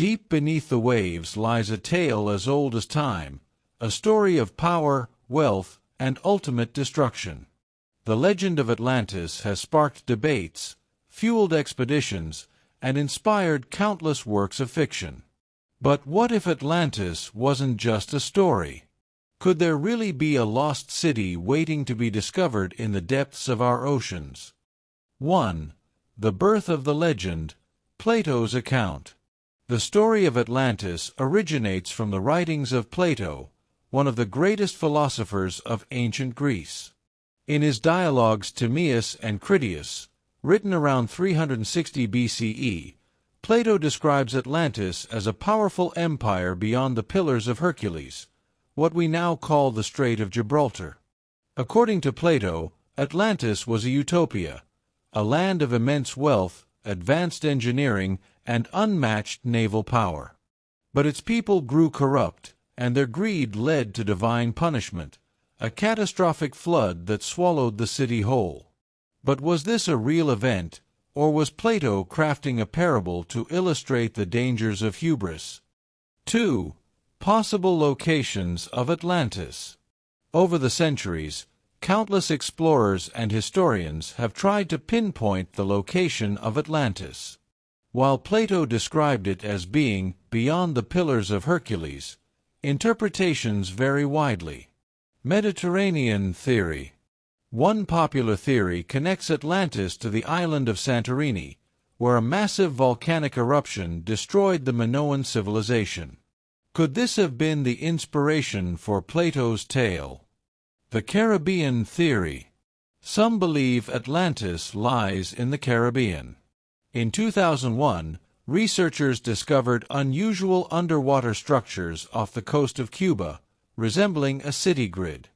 Deep beneath the waves lies a tale as old as time, a story of power, wealth, and ultimate destruction. The legend of Atlantis has sparked debates, fueled expeditions, and inspired countless works of fiction. But what if Atlantis wasn't just a story? Could there really be a lost city waiting to be discovered in the depths of our oceans? 1. The birth of the legend, Plato's account. The story of Atlantis originates from the writings of Plato, one of the greatest philosophers of ancient Greece. In his dialogues Timaeus and Critias, written around 360 BCE, Plato describes Atlantis as a powerful empire beyond the Pillars of Hercules, what we now call the Strait of Gibraltar. According to Plato, Atlantis was a utopia, a land of immense wealth, advanced engineering, and unmatched naval power. But its people grew corrupt, and their greed led to divine punishment, a catastrophic flood that swallowed the city whole. But was this a real event, or was Plato crafting a parable to illustrate the dangers of hubris? 2. Possible locations of Atlantis. Over the centuries, countless explorers and historians have tried to pinpoint the location of Atlantis. While Plato described it as being beyond the Pillars of Hercules, interpretations vary widely. Mediterranean theory. One popular theory connects Atlantis to the island of Santorini, where a massive volcanic eruption destroyed the Minoan civilization. Could this have been the inspiration for Plato's tale? The Caribbean theory. Some believe Atlantis lies in the Caribbean. In 2001, researchers discovered unusual underwater structures off the coast of Cuba, resembling a city grid.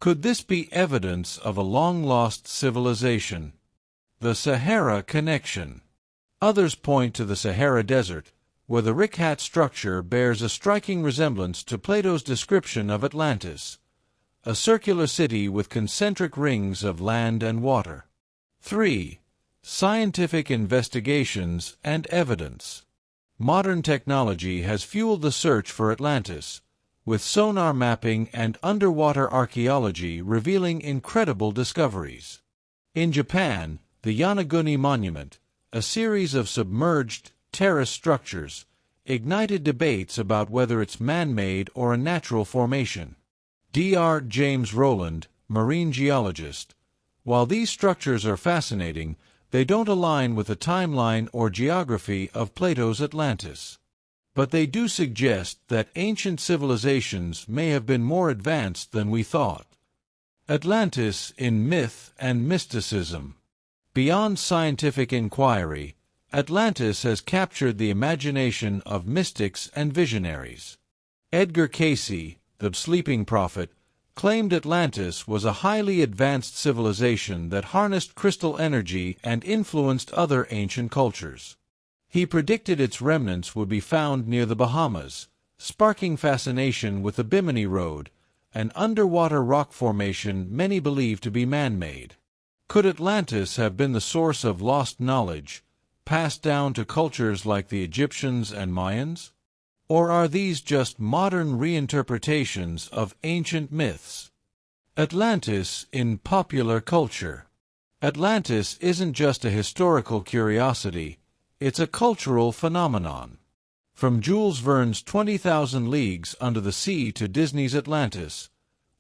Could this be evidence of a long-lost civilization? The Sahara connection. Others point to the Sahara Desert, where the Rick-Hat structure bears a striking resemblance to Plato's description of Atlantis, a circular city with concentric rings of land and water. 3. Scientific investigations and evidence. Modern technology has fueled the search for Atlantis, with sonar mapping and underwater archaeology revealing incredible discoveries. In Japan, the Yonaguni Monument, a series of submerged terrace structures, ignited debates about whether it's man-made or a natural formation. Dr. James Rowland, marine geologist. While these structures are fascinating, they don't align with the timeline or geography of Plato's Atlantis. But they do suggest that ancient civilizations may have been more advanced than we thought. Atlantis in myth and mysticism. Beyond scientific inquiry, Atlantis has captured the imagination of mystics and visionaries. Edgar Cayce, the sleeping prophet, claimed Atlantis was a highly advanced civilization that harnessed crystal energy and influenced other ancient cultures. He predicted its remnants would be found near the Bahamas, sparking fascination with the Bimini Road, an underwater rock formation many believe to be man-made. Could Atlantis have been the source of lost knowledge, passed down to cultures like the Egyptians and Mayans? Or are these just modern reinterpretations of ancient myths? Atlantis in popular culture. Atlantis isn't just a historical curiosity, it's a cultural phenomenon. From Jules Verne's 20,000 Leagues Under the Sea to Disney's Atlantis,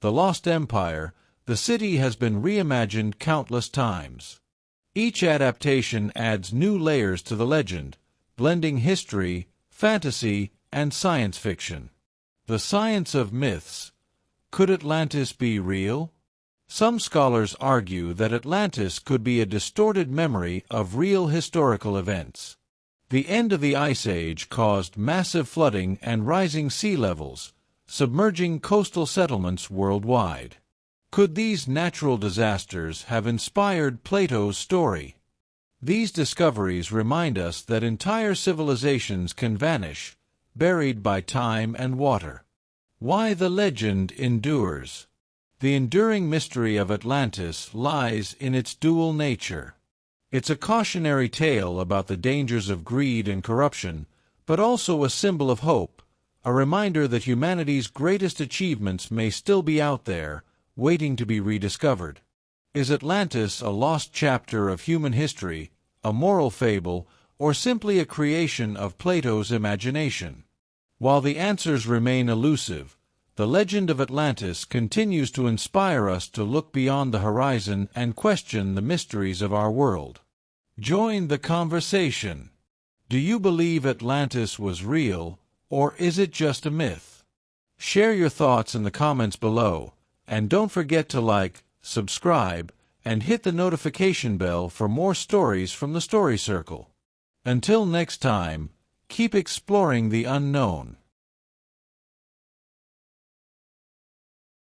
The Lost Empire, the city has been reimagined countless times. Each adaptation adds new layers to the legend, blending history, fantasy, and science fiction. The science of myths. Could Atlantis be real? Some scholars argue that Atlantis could be a distorted memory of real historical events. The end of the Ice Age caused massive flooding and rising sea levels, submerging coastal settlements worldwide. Could these natural disasters have inspired Plato's story? These discoveries remind us that entire civilizations can vanish, buried by time and water. Why the legend endures. The enduring mystery of Atlantis lies in its dual nature. It's a cautionary tale about the dangers of greed and corruption, but also a symbol of hope, a reminder that humanity's greatest achievements may still be out there, waiting to be rediscovered. Is Atlantis a lost chapter of human history, a moral fable, or simply a creation of Plato's imagination? While the answers remain elusive, the legend of Atlantis continues to inspire us to look beyond the horizon and question the mysteries of our world. Join the conversation. Do you believe Atlantis was real, or is it just a myth? Share your thoughts in the comments below, and don't forget to like, subscribe, and hit the notification bell for more stories from the Story Circle. Until next time, keep exploring the unknown.